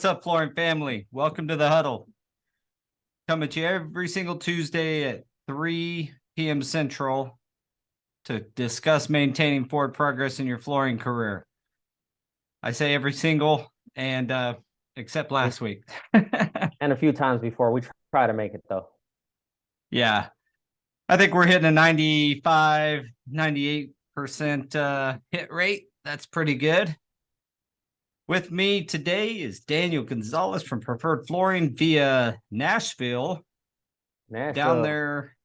What's up, flooring family? Welcome to the Huddle. Coming to you every single Tuesday at 3 p.m. Central to discuss maintaining forward progress in your flooring career. I say every single, and except last week. And a few times before. We try to make it, though. Yeah. I think we're hitting a 95, 98% hit rate. That's pretty good. With me today is Daniel Gonzalez from Preferred Flooring via Nashville. Down there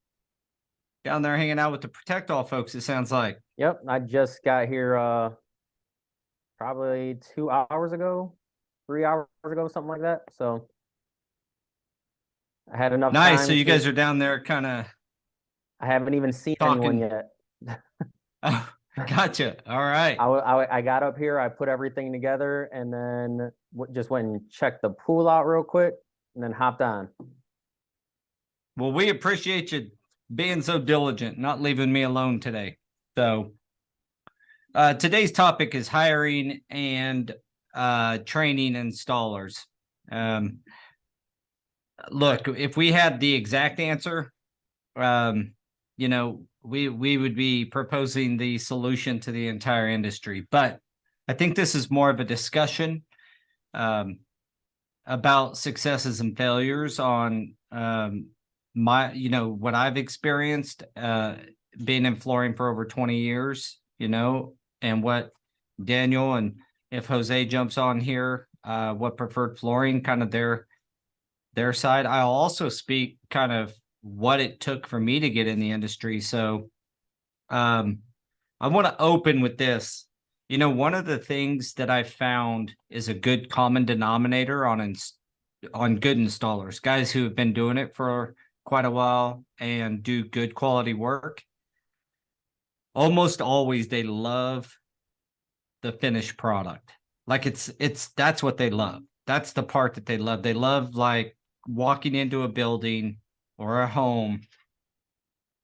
hanging out with the Protect All folks, it sounds like. Yep, I just got here probably 2 hours ago, 3 hours ago, something like that. So I had enough nice. time. So you guys are down there kind of. I haven't even seen talking. anyone yet. Oh, gotcha. All right. I got up here, I put everything together, and then just went and checked the pool out real quick, and then hopped on. Well, we appreciate you being so diligent, not leaving me alone today. So today's topic is hiring and training installers. Look, if we had the exact answer, we would be proposing the solution to the entire industry. But I think this is more of a discussion about successes and failures on what I've experienced being in flooring for over 20 years, and what Daniel, and if Jose jumps on here, what Preferred Flooring, kind of their side. I'll also speak kind of what it took for me to get in the industry. So I want to open with this. One of the things that I found is a good common denominator on good installers, guys who have been doing it for quite a while and do good quality work. Almost always they love the finished product. Like that's what they love. That's the part that they love. They love like walking into a building or a home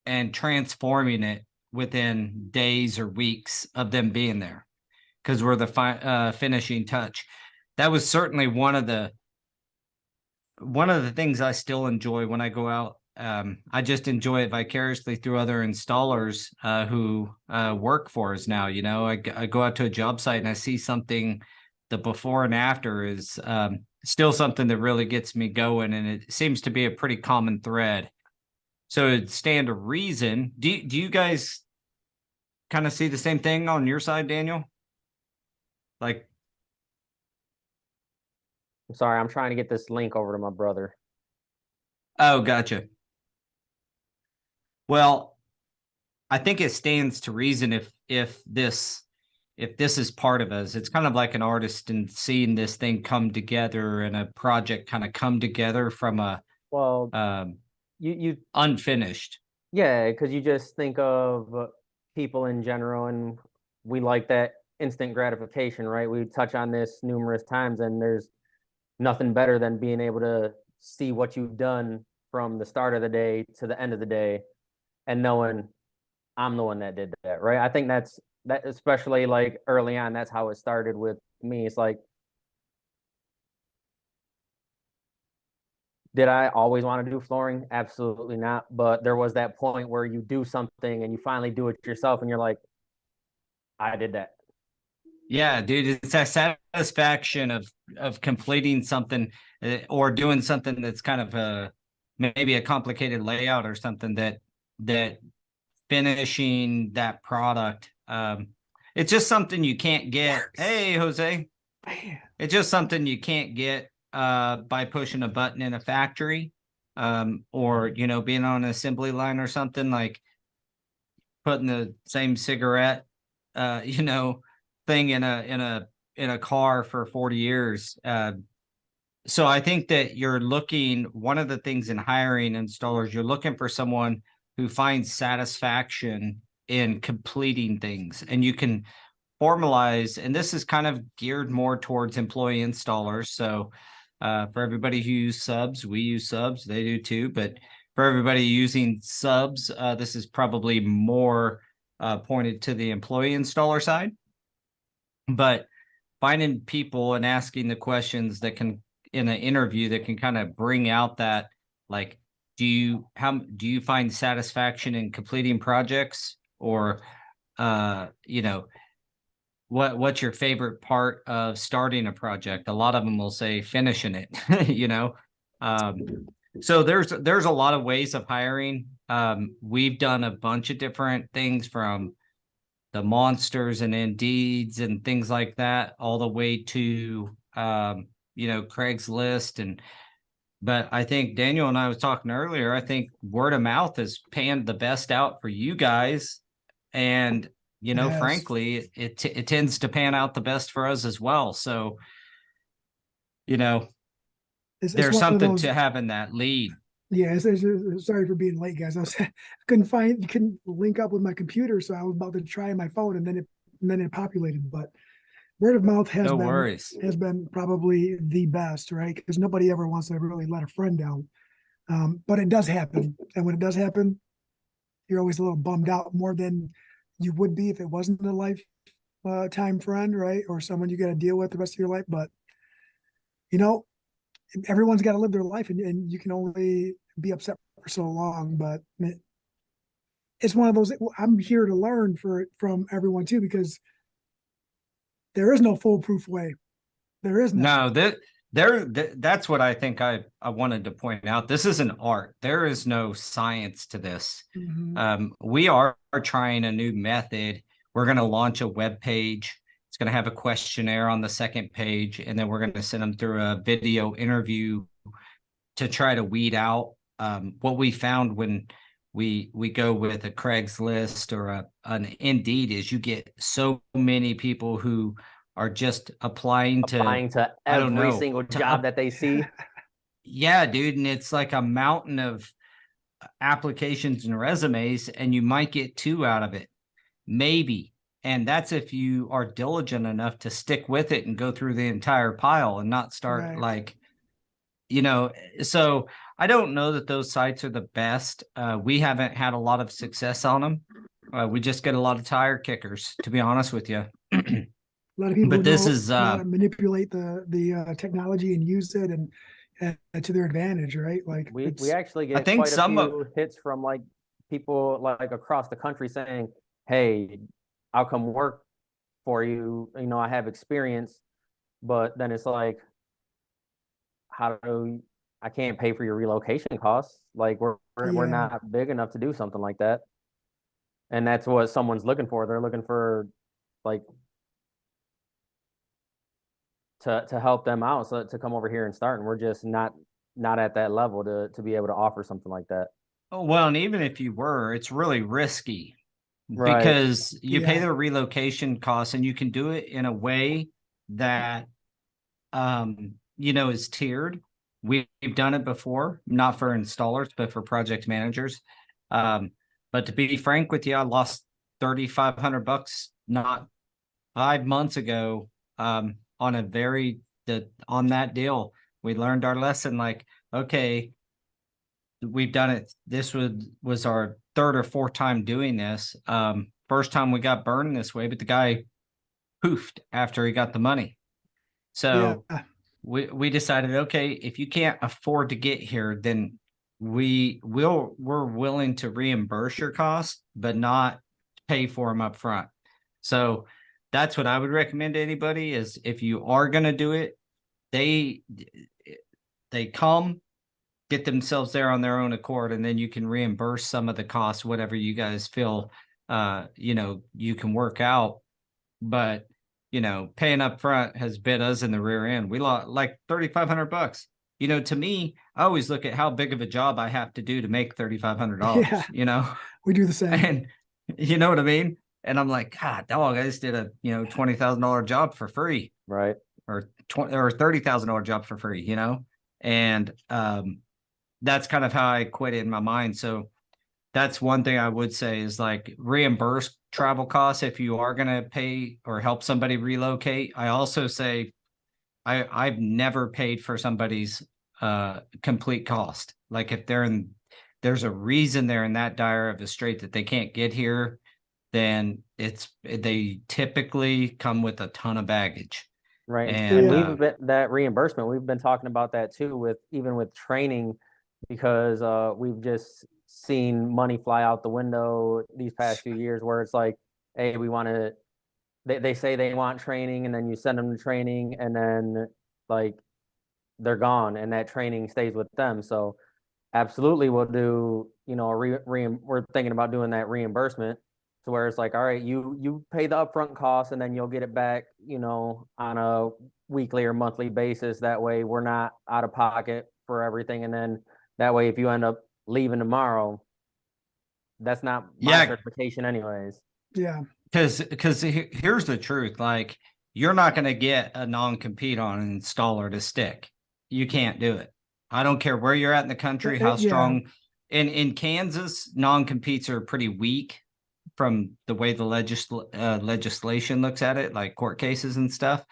and transforming it within days or weeks of them being there, because we're the finishing touch. That was certainly one of the things I still enjoy when I go out. I just enjoy it vicariously through other installers who work for us now. I go out to a job site and I see something. The before and after is still something that really gets me going, and it seems to be a pretty common thread. So it'd stand to reason. Do you guys kind of see the same thing on your side, Daniel? Like, I'm sorry, I'm trying to get this link over to my brother. Oh, gotcha. Well, I think it stands to reason if this is part of us. It's kind of like an artist and seeing this thing come together and a project kind of come together from a you unfinished. Yeah, because you just think of people in general, and we like that instant gratification, right? We touch on this numerous times, and there's nothing better than being able to see what you've done from the start of the day to the end of the day and knowing I'm the one that did that, right? I think that, especially like early on, that's how it started with me. It's like, did I always want to do flooring? Absolutely not. But there was that point where you do something and you finally do it yourself and you're like, I did that. Yeah, dude, it's that satisfaction of completing something or doing something that's kind of maybe a complicated layout or something that finishing that product. It's just something you can't get. Hey, Jose. It's just something you can't get by pushing a button in a factory, or being on an assembly line or something, like putting the same cigarette thing in a car for 40 years. So I think that one of the things in hiring installers, you're looking for someone who finds satisfaction in completing things, and you can formalize, and this is kind of geared more towards employee installers. So for everybody who use subs, we use subs, they do too. But for everybody using subs, this is probably more pointed to the employee installer side. But finding people and asking the questions that can, in an interview, that can kind of bring out that, like, do you find satisfaction in completing projects, or what's your favorite part of starting a project? A lot of them will say finishing it. So there's a lot of ways of hiring. We've done a bunch of different things, from the monsters and Indeeds and things like that, all the way to Craigslist. But I think Daniel and I was talking earlier, I think word of mouth is paying the best out for you guys. And, Yes. frankly, it tends to pan out the best for us as well. So, It's there's one of something those, to having that lead. yeah, sorry for being late, guys. Couldn't link up with my computer, so I was about to try my phone, and then it populated. But word of mouth No worries. has been probably the best, right? Because nobody ever wants to really let a friend down. But it does happen, and when it does happen, you're always a little bummed out, more than you would be if it wasn't a lifetime friend, right? Or someone you got to deal with the rest of your life. But everyone's got to live their life, and you can only be upset for so long. But it's one of those, I'm here to learn from everyone too, because there is no foolproof way. There is no. That's what I think I wanted to point out. This is an art. There is no science to this. We are trying a new method. We're going to launch a web page. It's going to have a questionnaire on the second page, and then we're going to send them through a video interview to try to weed out what we found when we go with a Craigslist or an Indeed is you get so many people who are just applying to every single job that they see. Yeah, dude. And it's like a mountain of applications and resumes, and you might get 2 out of it, maybe. And that's if you are diligent enough to stick with it and go through the entire pile and not start so I don't know that those sites are the best. We haven't had a lot of success on them. We just get a lot of tire kickers, to be honest with you. A lot of people But this is know how to manipulate the technology and use it and to their advantage, right? Like we actually get quite a few hits from like people like across the country saying, "Hey, I'll come work for you. I have experience," but then it's like, I can't pay for your relocation costs. Like we're not big enough to do something like that. And that's what someone's looking for. They're looking for like to help them out, so to come over here and start. And we're just not at that level to be able to offer something like that. Oh, well, and even if you were, it's really risky, right? Because you pay the relocation costs, and you can do it in a way that is tiered. We've done it before, not for installers, but for project managers. But to be frank with you, I lost $3,500 not 5 months ago on on that deal. We learned our lesson. Like, okay, we've done it. This was our 3rd or 4th time doing this. First time we got burned this way, but the guy poofed after he got the money. So we decided, okay, if you can't afford to get here, then we're willing to reimburse your costs, but not pay for them up front. So that's what I would recommend to anybody is, if you are going to do it, they come, get themselves there on their own accord, and then you can reimburse some of the costs, whatever you guys feel, you can work out. But paying up front has bit us in the rear end. We lost like $3,500. To me, I always look at how big of a job I have to do to make $3,500. Yeah, we do the same. And you know what I mean? And I'm like, God, dog, I just did a $20,000 job for free, right? Or $30,000 job for free, and that's kind of how I quit it in my mind. So that's one thing I would say is like reimburse travel costs if you are going to pay or help somebody relocate. I also say I've never paid for somebody's complete cost. Like if there's a reason they're in that dire of a strait that they can't get here, then they typically come with a ton of baggage. Right. And And we've been that reimbursement, we've been talking about that too with even with training because we've just seen money fly out the window these past few years where it's like, hey, we want to they say they want training and then you send them to training and then like they're gone and that training stays with them. So absolutely we'll do, you know, we're thinking about doing that reimbursement to where it's like, all right, you pay the upfront cost and then you'll get it back, you know, on a weekly or monthly basis. That way we're not out of pocket for everything. And then that way if you end up leaving tomorrow, that's not my yeah, certification anyways. Yeah. because here's the truth, like you're not going to get a non-compete on an installer to stick. You can't do it. I don't care where you're at in the country, how Yeah. strong. In Kansas, non-competes are pretty weak from the way the legislation looks at it, like court cases and stuff.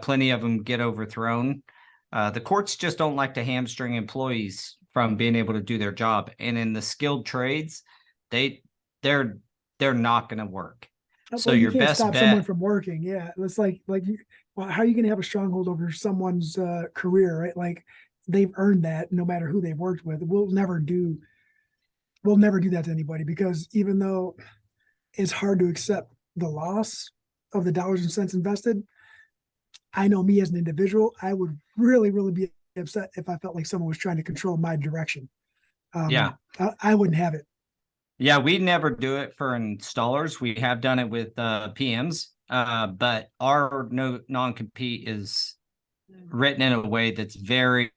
Plenty of them get overthrown. The courts just don't like to hamstring employees from being able to do their job. And in the skilled trades, they're they're not going to work. So Well, you your can't best stop someone bet, from working. Yeah, it's like well, how are you going to have a stronghold over someone's career, right? Like they've earned that no matter who they've worked with. We'll never do that to anybody because even though it's hard to accept the loss of the dollars and cents invested, I know me as an individual, I would really, really be upset if I felt like someone was trying to control my direction. yeah. I wouldn't have it. Yeah, we never do it for installers. We have done it with PMs, but our non-compete is written in a way that's very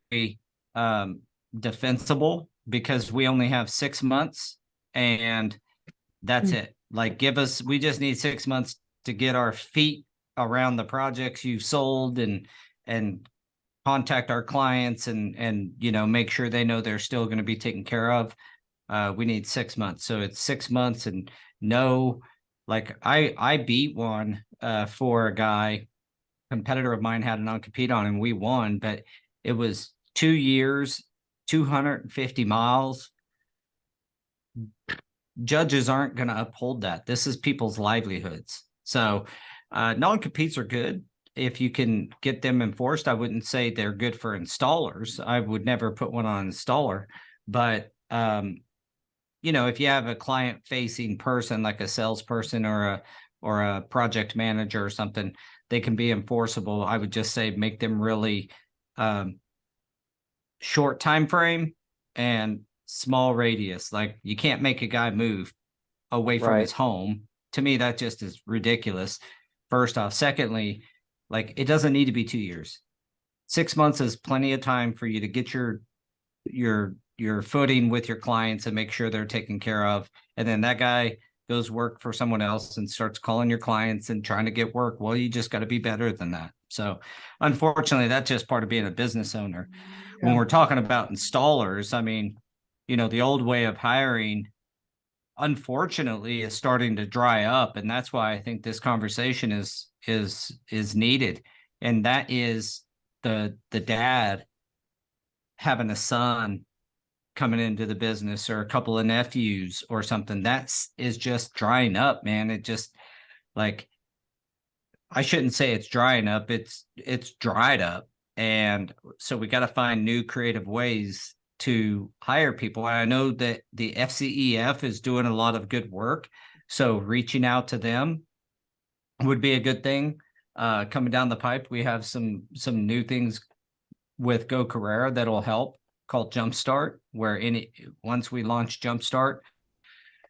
defensible because we only have 6 months and that's it. Like we just need 6 months to get our feet around the projects you've sold and contact our clients and you know make sure they know they're still going to be taken care of. We need 6 months. So it's 6 months and no, like I beat one for a guy, competitor of mine had a non-compete on and we won, but it was 2 years, 250 miles. Judges aren't going to uphold that. This is people's livelihoods. So non-competes are good if you can get them enforced. I wouldn't say they're good for installers. I would never put one on installer, but you know, if you have a client facing person like a salesperson or a project manager or something, they can be enforceable. I would just say make them really short time frame and small radius. Like you can't make a guy move away from his home. To me, that just is ridiculous. First off. Secondly, like it doesn't need to be 2 years. 6 months is plenty of time for you to get your footing with your clients and make sure they're taken care of. And then that guy goes work for someone else and starts calling your clients and trying to get work. Well, you just got to be better than that. So unfortunately, that's just part of being a business owner. When we're talking about installers, I mean, you know, the old way of hiring, unfortunately, is starting to dry up. And that's why I think this conversation is needed. And that is the dad having a son coming into the business or a couple of nephews or something. Is just drying up, man. It just like I shouldn't say it's drying up. It's dried up. And so we got to find new creative ways to hire people. And I know that the FCEF is doing a lot of good work. So reaching out to them would be a good thing. Coming down the pipe, we have some new things with Go Carerra that'll help, called Jumpstart, where once we launch Jumpstart,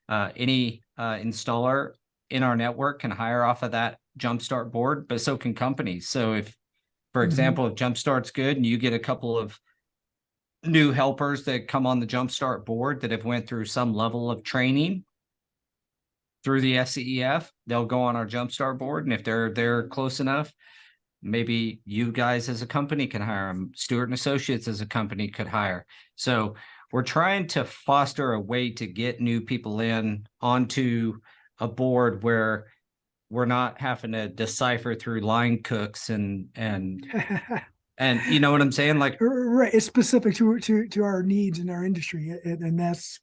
any installer in our network can hire off of that Jumpstart board, but so can companies. So if, for example, if Jumpstart's good and you get a couple of new helpers that come on the Jumpstart board that have went through some level of training through the FCEF, they'll go on our Jumpstart board. And if they're close enough, maybe you guys as a company can hire them. Stuart and Associates as a company could hire. So we're trying to foster a way to get new people in onto a board where we're not having to decipher through line cooks and you know what I'm saying? Like, right, it's specific to our needs in our industry, and that's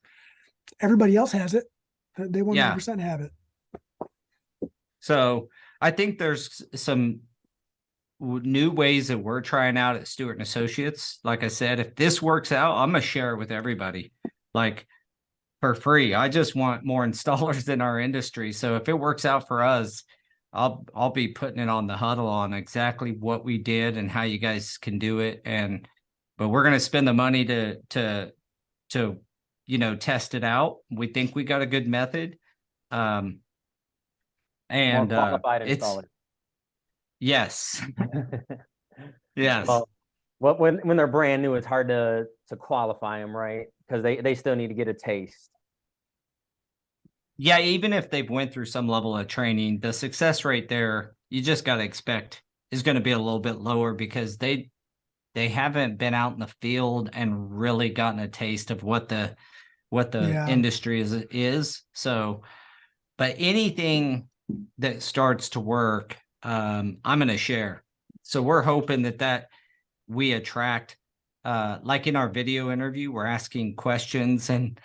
everybody else has it. They 100% have it. So I think there's some new ways that we're trying out at Stewart and Associates. Like I said, if this works out, I'm gonna share it with everybody, like for free. I just want more installers in our industry. So if it works out for us, I'll be putting it on the Huddle on exactly what we did and how you guys can do it. But we're gonna spend the money to test it out. We think we got a good method. More And qualified it's installers. yes. Yes. Well, when they're brand new, it's hard to qualify them, right? Because they still need to get a taste. Yeah, even if they've went through some level of training, the success rate there, you just got to expect is going to be a little bit lower because they haven't been out in the field and really gotten a taste of what the Yeah. industry is. So, but anything that starts to work, I'm going to share. So we're hoping that we attract, like in our video interview, we're asking questions and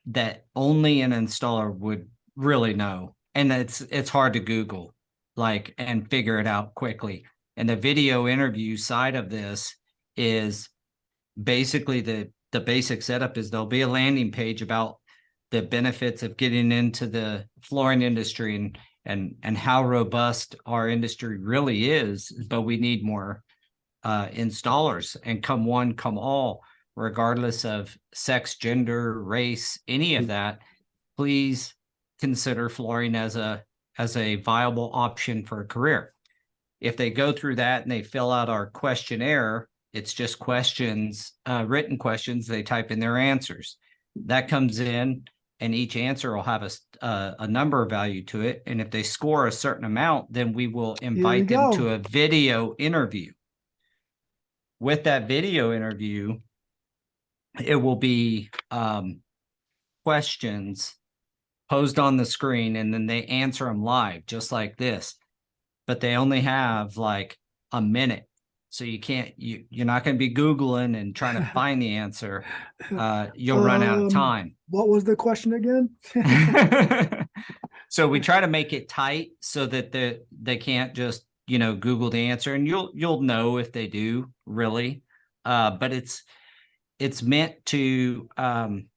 that only an installer would really know. And it's hard to Google like and figure it out quickly. And the video interview side of this is basically the basic setup is there'll be a landing page about the benefits of getting into the flooring industry and how robust our industry really is, but we need more installers, and come one, come all, regardless of sex, gender, race, any of that. Please consider flooring as a viable option for a career. If they go through that and they fill out our questionnaire, it's just questions, written questions. They type in their answers. That comes in, and each answer will have a number value to it. And if they score a certain amount, then we will invite them to a video interview. With that video interview, it will be questions posed on the screen, and then they answer them live, just like this. But they only have like a minute. So you're not going to be Googling and trying to find the answer. You'll run out of time. What was the question again? So we try to make it tight so that they can't just, Google the answer, and you'll know if they do really. But it's meant to kind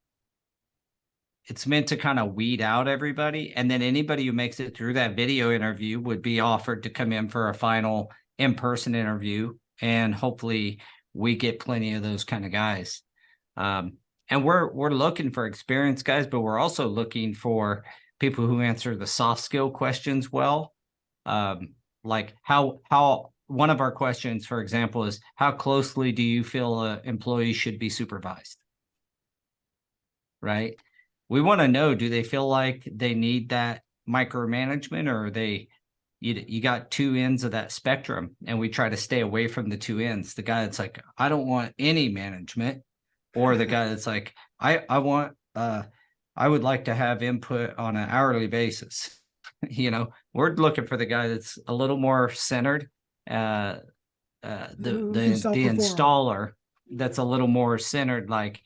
of weed out everybody. And then anybody who makes it through that video interview would be offered to come in for a final in-person interview. And hopefully we get plenty of those kind of guys. And we're looking for experienced guys, but we're also looking for people who answer the soft skill questions well. Like how one of our questions, for example, is how closely do you feel an employee should be supervised? Right? We want to know, do they feel like they need that micromanagement, or are you got two ends of that spectrum, and we try to stay away from the two ends. The guy that's like, I don't want any management, or the guy that's like, I would like to have input on an hourly basis. We're looking for the guy that's a little more centered, the installer that's a little more centered, like,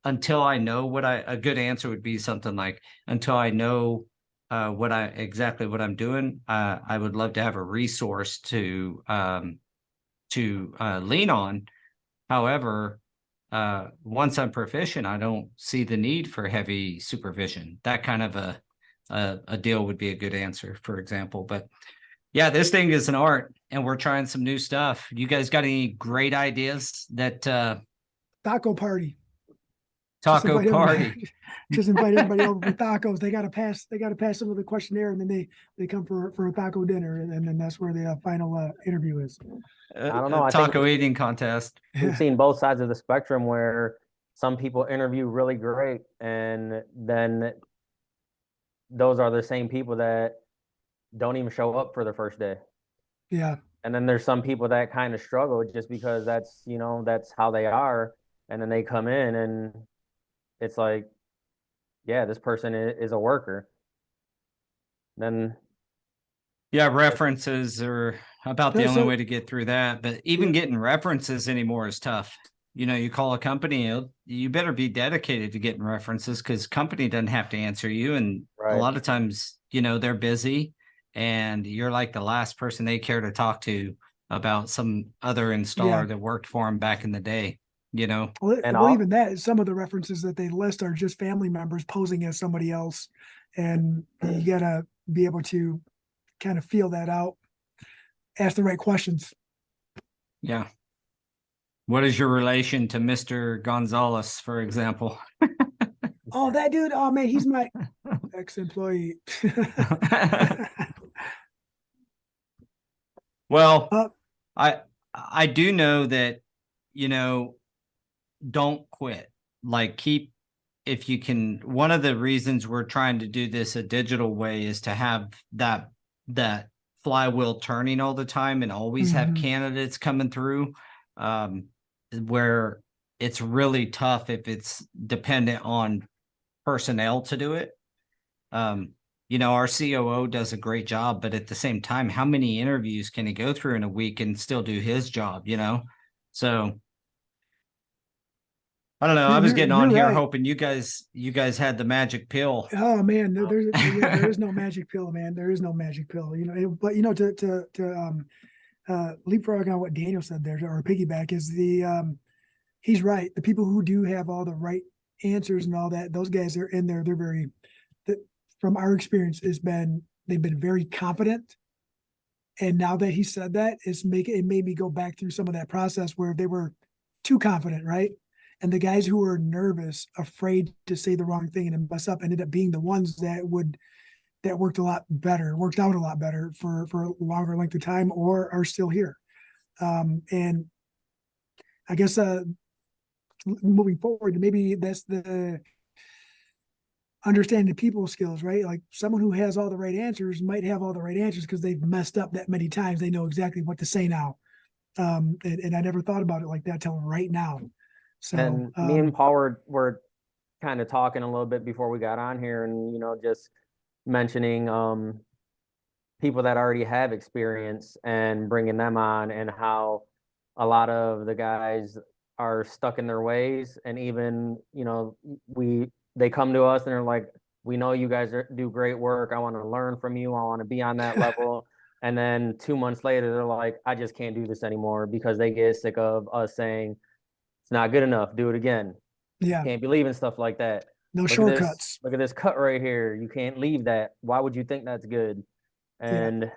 until I know a good answer would be something like, until I know exactly what I'm doing, I would love to have a resource to lean on. However, once I'm proficient, I don't see the need for heavy supervision. That kind of a deal would be a good answer, for example. But yeah, this thing is an art, and we're trying some new stuff. You guys got any great ideas that taco party? Taco party. Just invite everybody over for tacos. They got to pass some of the questionnaire, and then they come for a taco dinner, and then that's where the final interview is. I don't know. Taco eating contest. We've seen both sides of the spectrum, where some people interview really great, and then those are the same people that don't even show up for the first day. Yeah. And then there's some people that kind of struggle just because that's how they are. And then they come in and it's like, yeah, this person is a worker. Then. Yeah, references are about the only way to get through that. But even getting references anymore is tough. You call a company, you better be dedicated to getting references, because company doesn't have to answer you. And a lot of times, they're busy, and you're like the last person they care to talk to about some other installer that worked for him back in the day, you know? Well, even that, some of the references that they list are just family members posing as somebody else. And you gotta be able to kind of feel that out, ask the right questions. Yeah. What is your relation to Mr. Gonzalez, for example? Oh, that dude, oh man, he's my ex-employee. Well, Uh, I do know that, you know, don't quit. Like if you can, one of the reasons we're trying to do this a digital way is to have that flywheel turning all the time and always have candidates coming through, where it's really tough if it's dependent on personnel to do it. You know, our COO does a great job, but at the same time, how many interviews can he go through in a week and still do his job, you know? So I don't know. I was getting on here right. hoping you guys had the magic pill. Oh man, there is no magic pill, man. There is no magic pill, you know. But you know, to leapfrog on what Daniel said there, or piggyback, is he's right. The people who do have all the right answers and all that, those guys are in there. They're very, from our experience, they've been very confident. And now that he said that, it made me go back through some of that process where they were too confident, right? And the guys who were nervous, afraid to say the wrong thing and mess up, ended up being the ones that worked out a lot better for a longer length of time, or are still here. And I guess moving forward, maybe that's the understanding the people skills, right? Like someone who has all the right answers might have all the right answers because they've messed up that many times. They know exactly what to say now. And I never thought about it like that till right now. So And me and Paul were kind of talking a little bit before we got on here, and you know, just mentioning people that already have experience and bringing them on, and how a lot of the guys are stuck in their ways. And even, you know, they come to us and they're like, we know you guys do great work. I want to learn from you. I want to be on that level. And then 2 months later, they're like, I just can't do this anymore, because they get sick of us saying, it's not good enough. Do it again. yeah, Can't be leaving stuff like that. no shortcuts. Look at this cut right here. You can't leave that. Why would you think that's good? And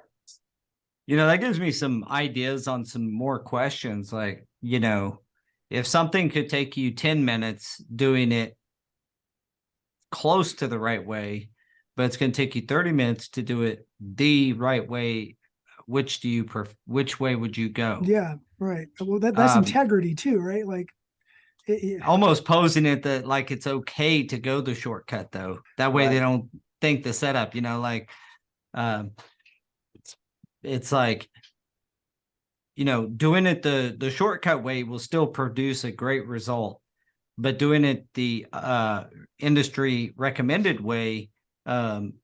you know, that gives me some ideas on some more questions. Like, you know, if something could take you 10 minutes doing it close to the right way, but it's going to take you 30 minutes to do it the right way, which way would you go? Yeah, right. Well, that's integrity too, right? Like almost posing it that like it's okay to go the shortcut though. That way they don't think the setup, you know, like it's like, you know, doing it the shortcut way will still produce a great result, but doing it the industry recommended way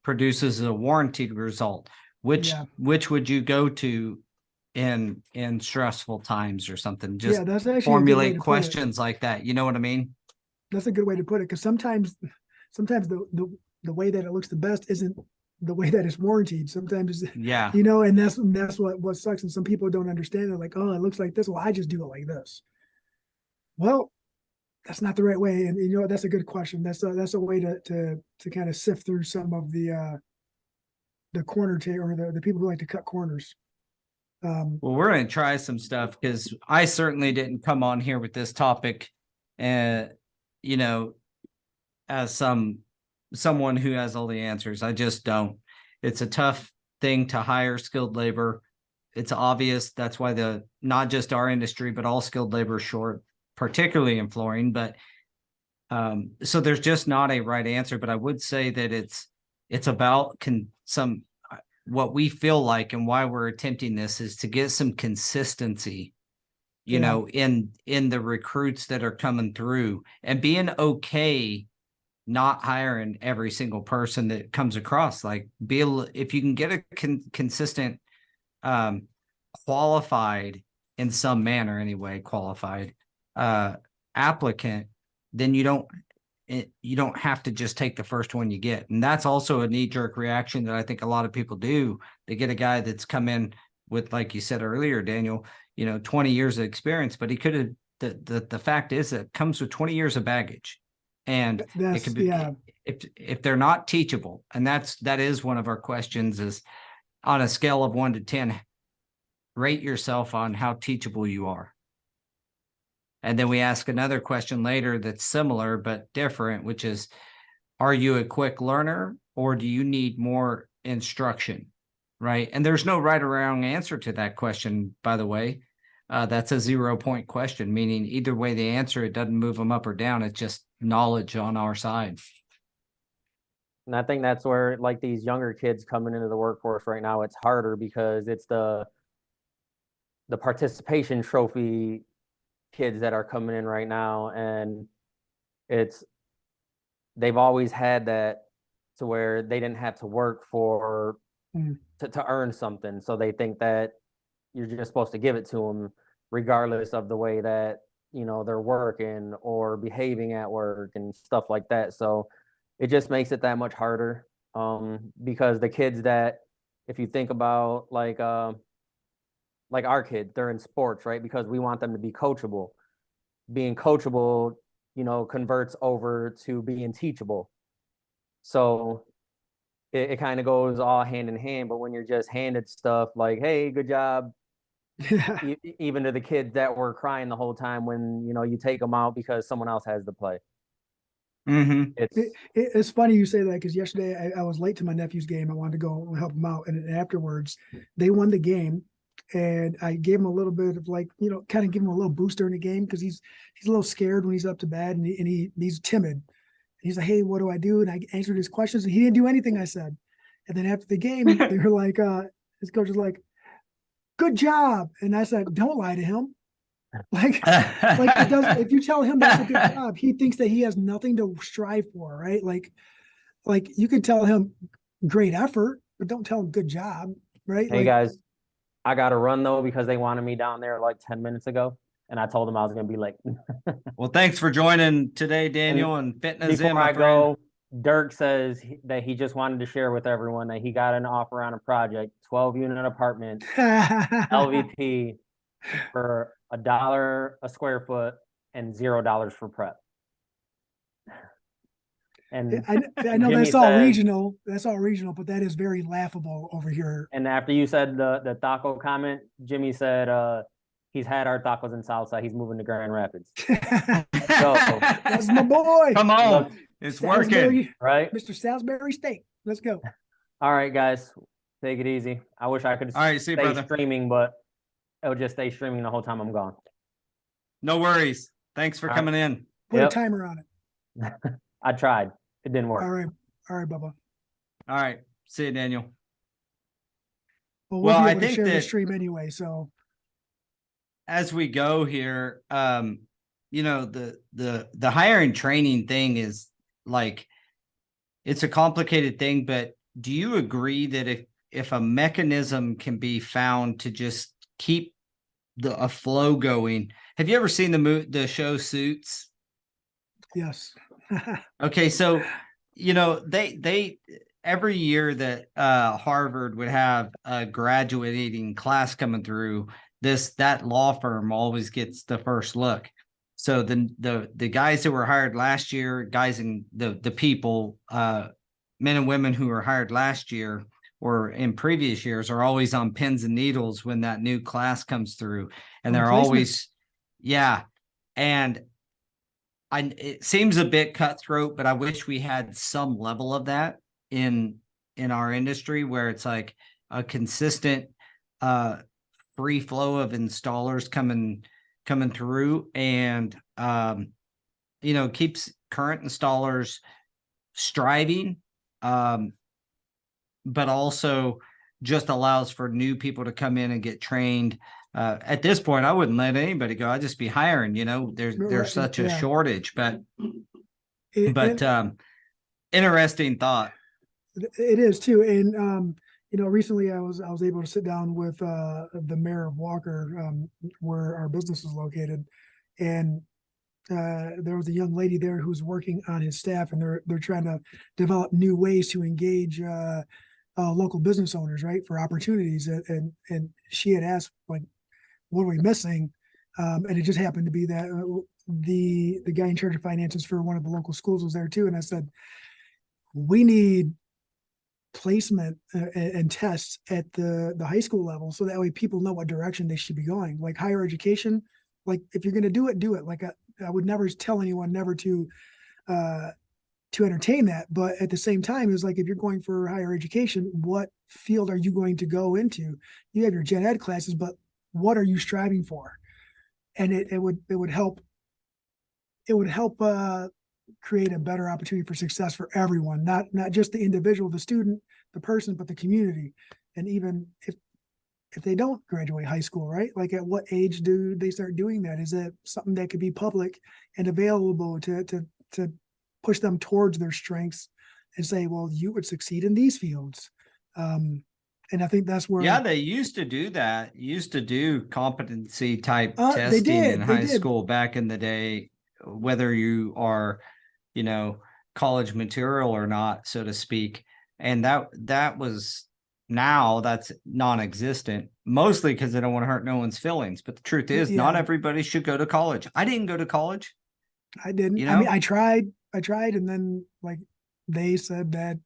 produces a warranted result. Which would you go to in stressful times or something? Just that's actually formulate questions like that. You know what I mean? That's a good way to put it, because sometimes the way that it looks the best isn't the way that it's warranted. Sometimes, you know, and that's what sucks. And some people don't understand it. Like, oh, it looks like this. Well, I just do it like this. Well, that's not the right way. And you know, that's a good question. That's a way to kind of sift through some of the corner or the people who like to cut corners. Well, we're going to try some stuff, because I certainly didn't come on here with this topic, you know, as someone who has all the answers. I just don't. It's a tough thing to hire skilled labor. It's obvious. That's why not just our industry, but all skilled labor is short, particularly in flooring. But so there's just not a right answer. But I would say that it's about what we feel like, and why we're attempting this is to get some consistency, you know, in the recruits that are coming through, and being okay not hiring every single person that comes across. Like, if you can get a consistent qualified, in some manner anyway, qualified applicant, then you don't have to just take the first one you get. And that's also a knee-jerk reaction that I think a lot of people do. They get a guy that's come in with, like you said earlier, Daniel, 20 years of experience, but he could have, the fact is that it comes with 20 years of baggage. And it That's, could be, yeah, if they're not teachable, and that is one of our questions, is on a scale of 1 to 10, rate yourself on how teachable you are. And then we ask another question later that's similar but different, which is, are you a quick learner or do you need more instruction? Right. And there's no right or wrong answer to that question, by the way. That's a 0-point question, meaning either way they answer, it doesn't move them up or down. It's just knowledge on our side. And I think that's where, like, these younger kids coming into the workforce right now, it's harder because it's the participation trophy kids that are coming in right now. And they've always had that to where they didn't have to work for to earn something. So they think that you're just supposed to give it to them regardless of the way that, they're working or behaving at work and stuff like that. So it just makes it that much harder, because the kids that, if you think about like our kids, they're in sports, right? Because we want them to be coachable. Being coachable, converts over to being teachable. So it kind of goes all hand in hand. But when you're just handed stuff like, hey, good job, yeah. even to the kids that were crying the whole time when, you take them out because someone else has the play. Mm-hmm. It's funny you say that, because yesterday I was late to my nephew's game. I wanted to go help him out, and afterwards they won the game, and I gave him a little bit of, like, kind of give him a little boost during the game, because he's a little scared when he's up to bat, and he's timid. He's like, hey, what do I do? And I answered his questions, and he didn't do anything I said. And then after the game, they were like, his coach was like, good job. And I said, don't lie to him. Like it does. If you tell him that's a good job, he thinks that he has nothing to strive for, right? Like you can tell him great effort, but don't tell him good job, right? Hey, guys, I got to run though, because they wanted me down there like 10 minutes ago, and I told them I was going to be late. Well, thanks for joining today, Daniel, and fitting us in. Before I go, Dirk says that he just wanted to share with everyone that he got an offer on a project, 12-unit apartment, LVP, for $1 a square foot and $0 for prep. And I know Jimmy that's all says, regional. That's all regional, but that is very laughable over here. And after you said the taco comment, Jimmy said he's had our tacos in Southside. He's moving to Grand Rapids. So that's my boy. Come on, it's working, right? Mr. Salisbury Steak. Let's go. All right, guys, take it easy. I wish I could stay streaming, but it would just stay streaming the whole time I'm gone. No worries. Thanks for coming in. Put a timer on it. I tried. It didn't work. All right, Bubba. All right. See you, Daniel. Well, we'll be able to share the stream anyway. So as we go here, the hiring training thing is like, it's a complicated thing, but do you agree that if a mechanism can be found to just keep a flow going? Have you ever seen the show Suits? Yes. Okay, so they every year that Harvard would have a graduating class coming through, that law firm always gets the first look. So the guys that were hired last year, guys and the people, men and women who were hired last year or in previous years, are always on pins and needles when that new class comes through, and they're always, and it seems a bit cutthroat, but I wish we had some level of that in our industry, where it's like a consistent free flow of installers coming through, and keeps current installers striving, but also just allows for new people to come in and get trained. At this point, I wouldn't let anybody go. I'd just be hiring, there's such a shortage, but interesting thought. It is too. And, recently I was able to sit down with the mayor of Walker, where our business is located. And there was a young lady there who's working on his staff, and they're trying to develop new ways to engage local business owners, right, for opportunities. And she had asked, like, what are we missing? And it just happened to be that the guy in charge of finances for one of the local schools was there too. And I said, we need placement and tests at the high school level, so that way people know what direction they should be going. Like higher education, like if you're going to do it, do it. Like I would never tell anyone never to entertain that, but at the same time, it's like if you're going for higher education, what field are you going to go into? You have your gen ed classes, but what are you striving for? And it would help create a better opportunity for success for everyone, not just the individual, the student, the person, but the community. And even if they don't graduate high school, right? Like at what age do they start doing that? Is it something that could be public and available to push them towards their strengths and say, well, you would succeed in these fields? And I think that's where, Yeah, they used to do that. Used to do competency type they testing in did, high school back in the day, whether you are, college material or not, so to speak. And that was, now that's non-existent, mostly because they don't want to hurt no one's feelings. But the truth is, not Yeah. everybody should go to college. I didn't go to college. I didn't. I mean, I tried, and then like they said that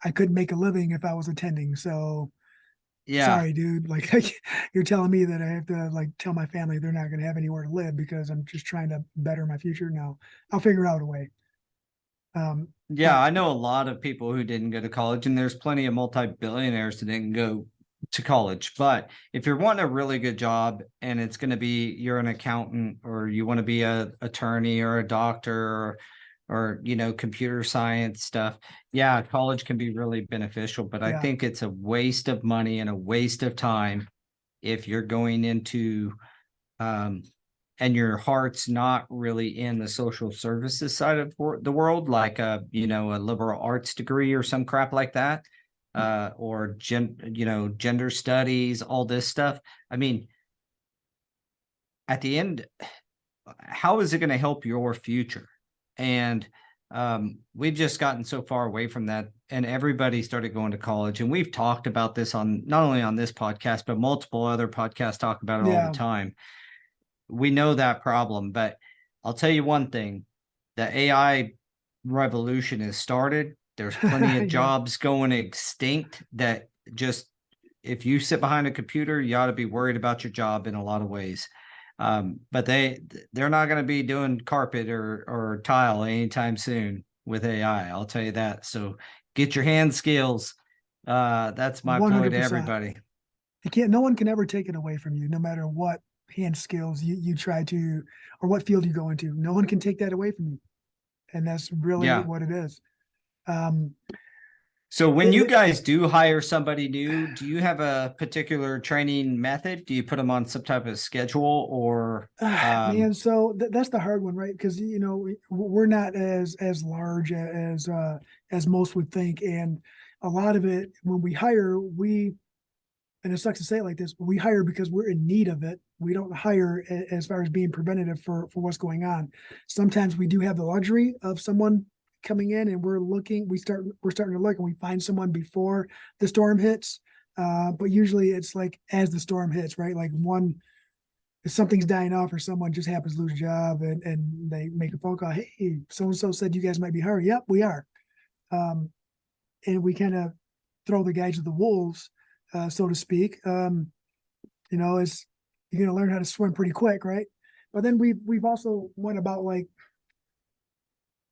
I couldn't make a living if I was attending. So Yeah. sorry, dude. Like you're telling me that I have to like tell my family they're not going to have anywhere to live because I'm just trying to better my future. No, I'll figure out a way. Yeah, I know a lot of people who didn't go to college, and there's plenty of multi-billionaires that didn't go to college. But if you're wanting a really good job and it's going to be, you're an accountant or you want to be a attorney or a doctor or computer science stuff, yeah, college can be really beneficial. But I think it's a waste of money and a waste of time if you're going into and your heart's not really in the social services side of the world, like a liberal arts degree or some crap like that, or gender studies, all this stuff. I mean, at the end, how is it going to help your future? And we've just gotten so far away from that, and everybody started going to college. And we've talked about this on not only on this podcast, but multiple other podcasts talk about it all the time. We know that problem, but I'll tell you one thing, the AI revolution has started. There's plenty of jobs going extinct that just, if you sit behind a computer, you ought to be worried about your job in a lot of ways. But they're not going to be doing carpet or tile anytime soon with AI. I'll tell you that. So get your hand skills. That's my 100%. Point to everybody. No one can ever take it away from you, no matter what hand skills you try to, or what field you go into. No one can take that away from you. And that's really what it is. So when you guys do hire somebody new, do you have a particular training method? Do you put them on some type of schedule or? Man, so that's the hard one, right? Because, we're not as large as most would think. And a lot of it, when we hire, and it sucks to say it like this, we hire because we're in need of it. We don't hire as far as being preventative for what's going on. Sometimes we do have the luxury of someone coming in and we're starting to look and we find someone before the storm hits. But usually it's like as the storm hits, right? Like if something's dying off or someone just happens to lose a job and they make a phone call, hey, so-and-so said you guys might be hiring. Yep, we are. And we kind of throw the guys to the wolves, so to speak. It's, you're going to learn how to swim pretty quick, right? But then we've also went about like,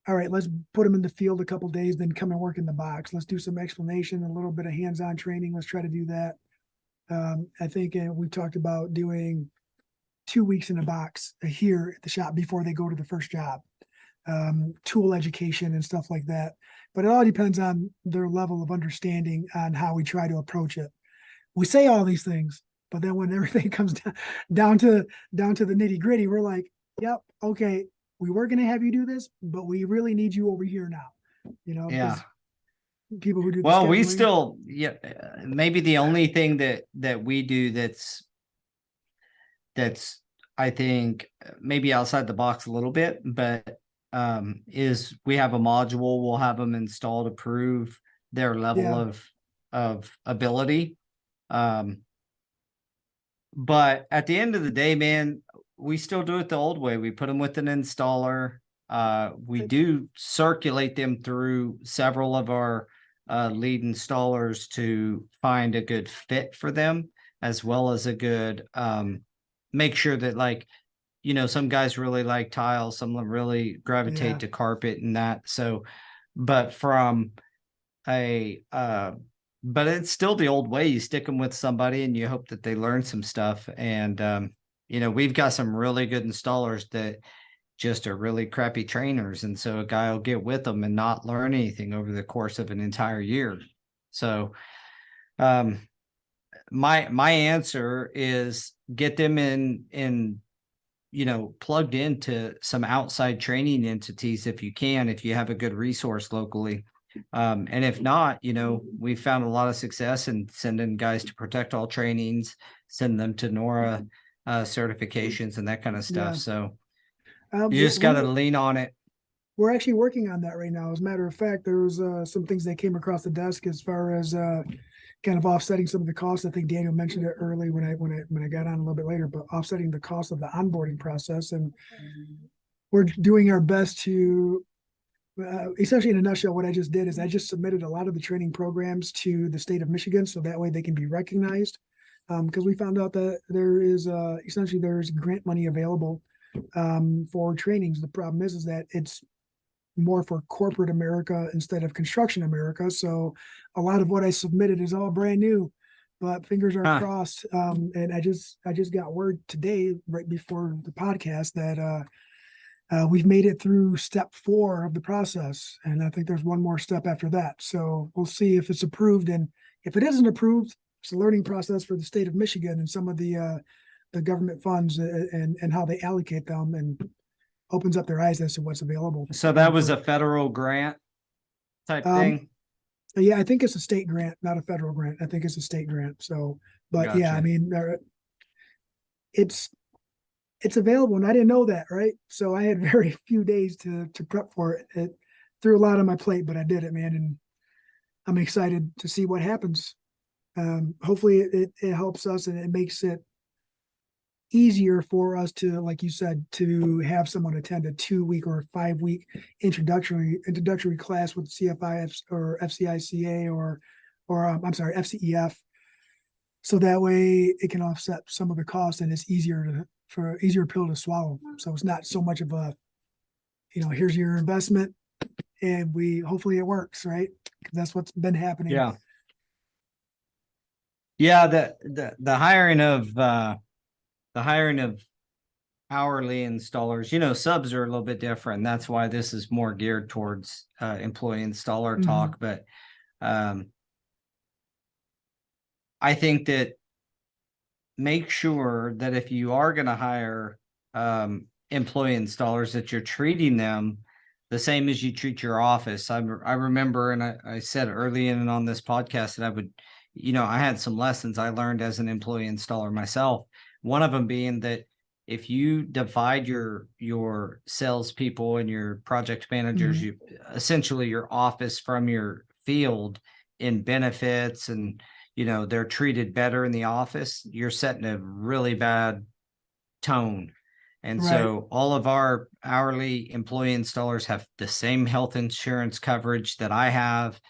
all right, let's put them in the field a couple of days, then come and work in the box. Let's do some explanation, a little bit of hands-on training. Let's try to do that. I think we talked about doing 2 weeks in a box here at the shop before they go to the first job, tool education and stuff like that. But it all depends on their level of understanding on how we try to approach it. We say all these things, but then when everything comes down to the nitty gritty, we're like, yep, okay, we were going to have you do this, but we really need you over here now. Yeah. People who do well, we still, maybe the only thing that we do that's I think maybe outside the box a little bit, but is we have a module. We'll have them install to prove their level of ability. But at the end of the day, man, we still do it the old way. We put them with an installer. We do circulate them through several of our lead installers to find a good fit for them, as well as a good make sure that, like, you know, some guys really like tile, some of them really gravitate Yeah. to carpet and that. So, but from a but it's still the old way. You stick them with somebody and you hope that they learn some stuff. And you know, we've got some really good installers that just are really crappy trainers, and so a guy will get with them and not learn anything over the course of an entire year. So my answer is get them in you know, plugged into some outside training entities if you can, if you have a good resource locally. And if not, you know, we found a lot of success in sending guys to Protect All trainings, send them to NORA certifications and that kind of stuff. Yeah. So you just got to lean on it. We're actually working on that right now. As a matter of fact, there was some things that came across the desk as far as kind of offsetting some of the costs. I think Daniel mentioned it early when I got on a little bit later, but offsetting the cost of the onboarding process, and we're doing our best to. Essentially, in a nutshell, what I just did is I just submitted a lot of the training programs to the state of Michigan, so that way they can be recognized. Because we found out that there is essentially there's grant money available for trainings. The problem is that it's more for corporate America instead of construction America. So a lot of what I submitted is all brand new, but fingers are crossed. And I just got word today, right before the podcast, that we've made it through step 4 of the process. And I think there's one more step after that. So we'll see if it's approved. And if it isn't approved, it's a learning process for the state of Michigan and some of the government funds and how they allocate them, and opens up their eyes as to what's available. So that was a federal grant type thing? Yeah, I think it's a state grant, not a federal grant. I think it's a state grant. So, but Gotcha. yeah, I mean, it's available, and I didn't know that, right? So I had very few days to prep for it. It threw a lot on my plate, but I did it, man, and I'm excited to see what happens. Hopefully it helps us, and it makes it easier for us to, like you said, to have someone attend a 2-week or a 5-week introductory class with CFI or FCICA or I'm sorry, FCEF. So that way it can offset some of the cost, and it's easier pill to swallow. So it's not so much of a, you know, here's your investment and hopefully it works, right? Because that's what's been happening. Yeah. Yeah, the hiring of hourly installers, you know, subs are a little bit different. That's why this is more geared towards employee installer talk. But I think that make sure that if you are going to hire employee installers, that you're treating them the same as you treat your office. I remember, and I said early in and on this podcast that I would, you know, I had some lessons I learned as an employee installer myself. One of them being that if you divide your salespeople and your project managers, you essentially your office from your field in benefits, and you know they're treated better in the office, you're setting a really bad tone. And so all of our hourly employee installers have the same health insurance coverage that I have.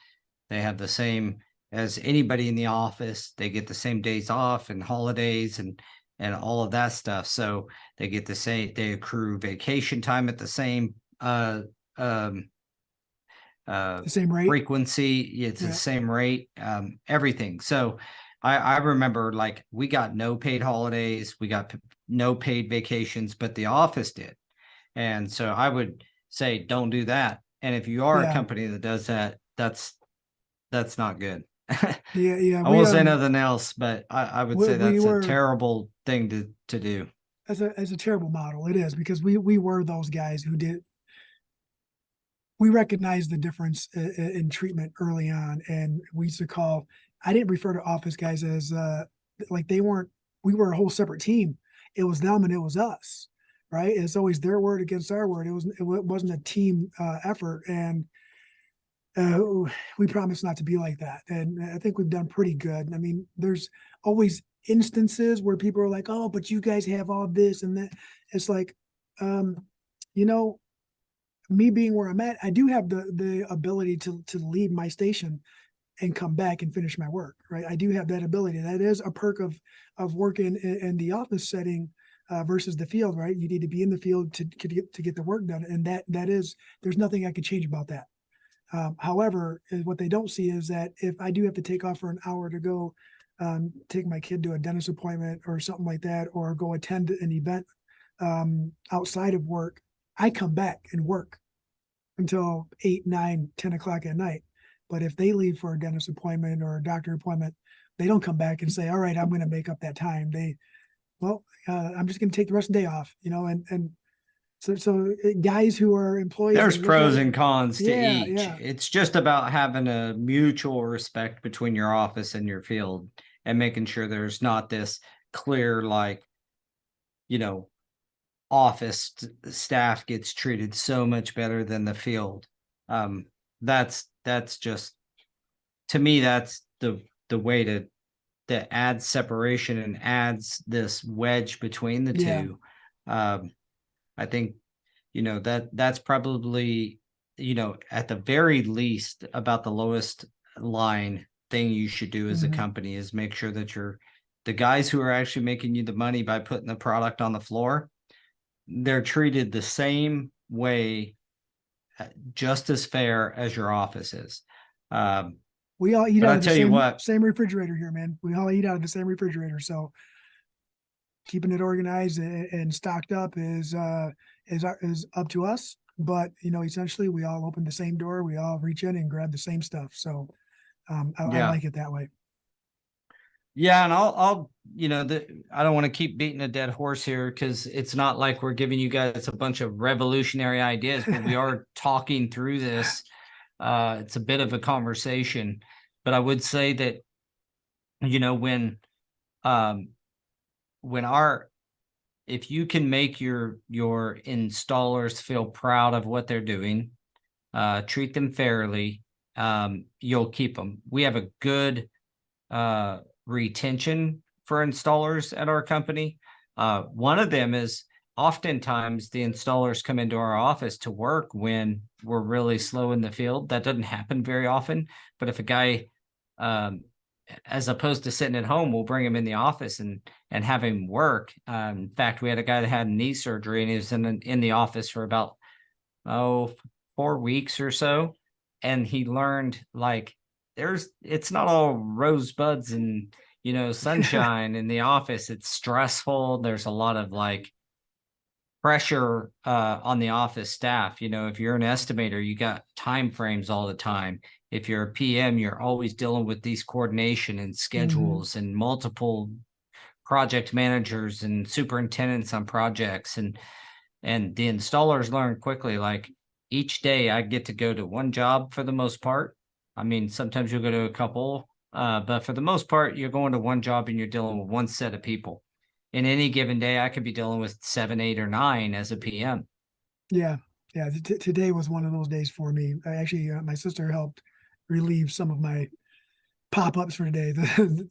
They have the same as anybody in the office. They get the same days off and holidays and all of that stuff. So they get the same, they accrue vacation time at the same The same rate. frequency. It's the same rate, everything. So I remember, like, we got no paid holidays, we got no paid vacations, but the office did. And so I would say, don't do that. And if you are a company that does that, that's not good. Yeah. I won't say nothing else, but I would say that's a terrible thing to do. As a terrible model, it is, because we were those guys who did. We recognized the difference in treatment early on, and we used to call. I didn't refer to office guys as like they weren't. We were a whole separate team. It was them and it was us, right? It's always their word against our word. It wasn't a team effort, and We promise not to be like that. And I think we've done pretty good. I mean, there's always instances where people are like, oh, but you guys have all this and that. It's like, um, you know, me being where I'm at, I do have the ability to leave my station and come back and finish my work, right? I do have that ability. That is a perk of working in the office setting versus the field, right? You need to be in the field to get the work done, and that is, there's nothing I could change about that. However, what they don't see is that if I do have to take off for an hour to go take my kid to a dentist appointment or something like that, or go attend an event outside of work, I come back and work until 8, 9, 10 o'clock at night. But if they leave for a dentist appointment or a doctor appointment, they don't come back and say, all right, I'm going to make up that time. I'm just going to take the rest of the day off, and so guys who are employees. There's and pros and cons to Yeah, each. yeah. It's just about having a mutual respect between your office and your field and making sure there's not this clear, like, office staff gets treated so much better than the field. That's just, to me, that's the way that adds separation and adds this wedge between the Yeah. two. I think, that's probably, at the very least, about the lowest line thing you should do as a company is make sure that the guys who are actually making you the money by putting the product on the floor, they're treated the same way, just as fair as your office is. We all eat But out I of the tell you same what, same refrigerator here, man. We all eat out of the same refrigerator. So keeping it organized and stocked up is up to us. But essentially, we all open the same door. We all reach in and grab the same stuff. So I yeah. like it that way. Yeah, and I'll I don't want to keep beating a dead horse here, because it's not like we're giving you guys a bunch of revolutionary ideas, but we are talking through this. It's a bit of a conversation, but I would say that, if you can make your installers feel proud of what they're doing, treat them fairly, you'll keep them. We have a good retention for installers at our company. One of them is, oftentimes the installers come into our office to work when we're really slow in the field. That doesn't happen very often, but if a guy, as opposed to sitting at home, we'll bring him in the office and have him work. In fact, we had a guy that had knee surgery, and he was in the office for about 4 weeks or so, and he learned, like, it's not all rosebuds and sunshine in the office. It's stressful. There's a lot of, like, pressure on the office staff. If you're an estimator, you got time frames all the time. If you're a PM, you're always dealing with these coordination and schedules and multiple project managers and superintendents on projects, and the installers learn quickly, like, each day I get to go to one job for the most part. I mean, sometimes you'll go to a couple, but for the most part, you're going to one job and you're dealing with one set of people. In any given day, I could be dealing with 7, 8, or 9 as a PM. Yeah. Today was one of those days for me. I actually, my sister helped relieve some of my pop-ups for today.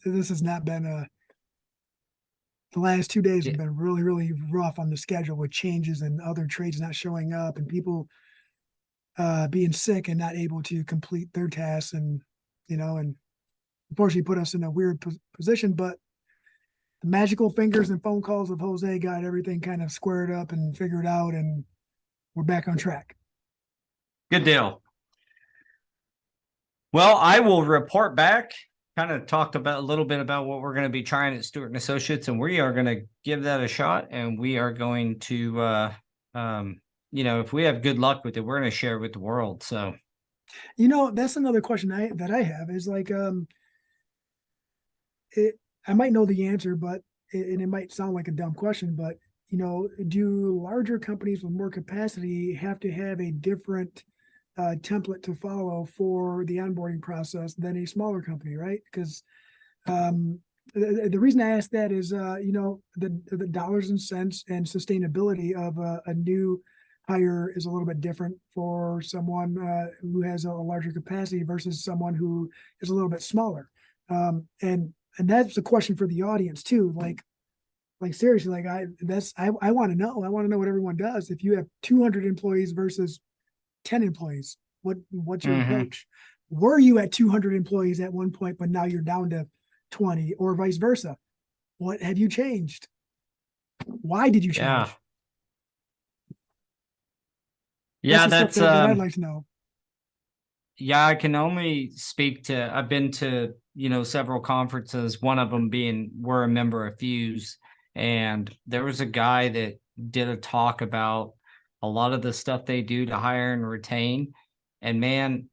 This has not been the last 2 days have been really, really rough on the schedule, with changes and other trades not showing up and people being sick and not able to complete their tasks, and unfortunately put us in a weird position. But the magical fingers and phone calls of Jose got everything kind of squared up and figured out, and we're back on track. Good deal. Well, I will report back. Kind of talked about a little bit about what we're going to be trying at Stuart and Associates, and we are going to give that a shot, and we are going to if we have good luck with it, we're going to share it with the world. So that's another question that I have is, like, I might know the answer, but and it might sound like a dumb question, but do larger companies with more capacity have to have a different template to follow for the onboarding process than a smaller company, right? Because the reason I ask that is, the dollars and cents and sustainability of a new hire is a little bit different for someone who has a larger capacity versus someone who is a little bit smaller. And that's the question for the audience too. Like seriously, like I want to know. I want to know what everyone does. If you have 200 employees versus 10 employees, what's your approach? Were you at 200 employees at one point, but now you're down to 20, or vice versa? What have you changed? Why did you change? Yeah. Yeah, the that's stuff that I'd like to know. Yeah, I can only speak to, I've been to, several conferences, one of them being, we're a member of Fuse, and there was a guy that did a talk about a lot of the stuff they do to hire and retain. And man,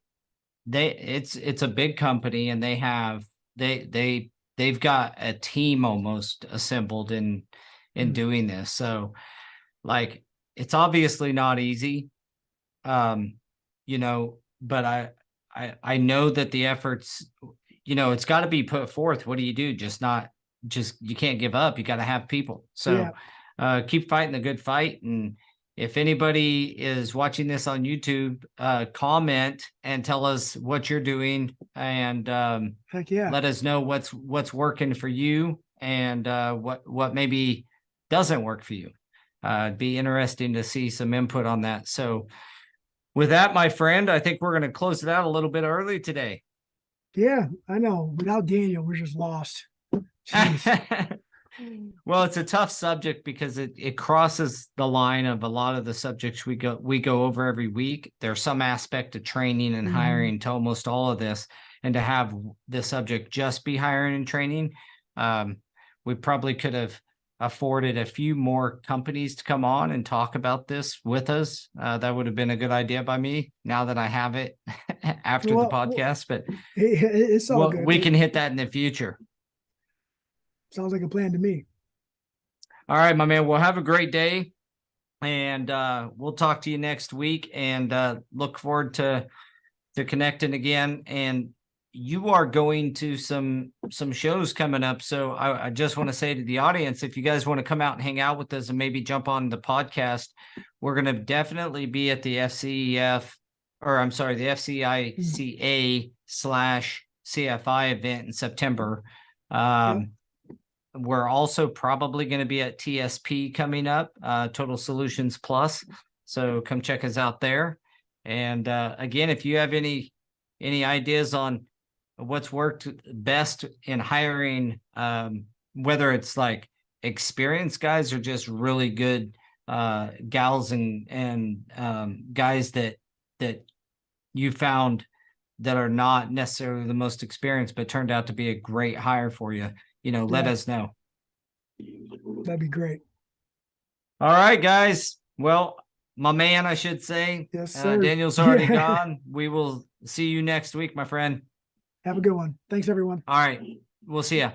it's a big company, and they've got a team almost assembled in doing this. So like, it's obviously not easy. But I know that the efforts, it's got to be put forth. What do? You can't give up. You got to have people. So keep fighting the good fight. And if anybody is watching this on YouTube, comment and tell us what you're doing, and Heck yeah. let us know what's working for you, and what maybe doesn't work for you. It'd be interesting to see some input on that. So with that, my friend, I think we're going to close it out a little bit early today. Yeah, I know. Without Daniel, we're just lost. Well, it's a tough subject because it crosses the line of a lot of the subjects we go over every week. There's some aspect of training and hiring to almost all of this, and to have the subject just be hiring and training, we probably could have afforded a few more companies to come on and talk about this with us. That would have been a good idea by me, now that I have it after the podcast, but it's all good. We can hit that in the future. Sounds like a plan to me. All right, my man. Well, have a great day, and we'll talk to you next week, and look forward to connecting again. And you are going to some shows coming up. So I just want to say to the audience, if you guys want to come out and hang out with us and maybe jump on the podcast, we're going to definitely be at the the FCICA/CFI event in September. We're also probably going to be at TSP coming up, Total Solutions Plus. So come check us out there. And again, if you have any ideas on what's worked best in hiring, whether it's like experienced guys or just really good gals and guys that you found that are not necessarily the most experienced, but turned out to be a great hire for you, let us know. That'd be great. All right, guys. Well, my man, I should say. Yes, sir. Daniel's already gone. We will see you next week, my friend. Have a good one. Thanks, everyone. All right. We'll see ya.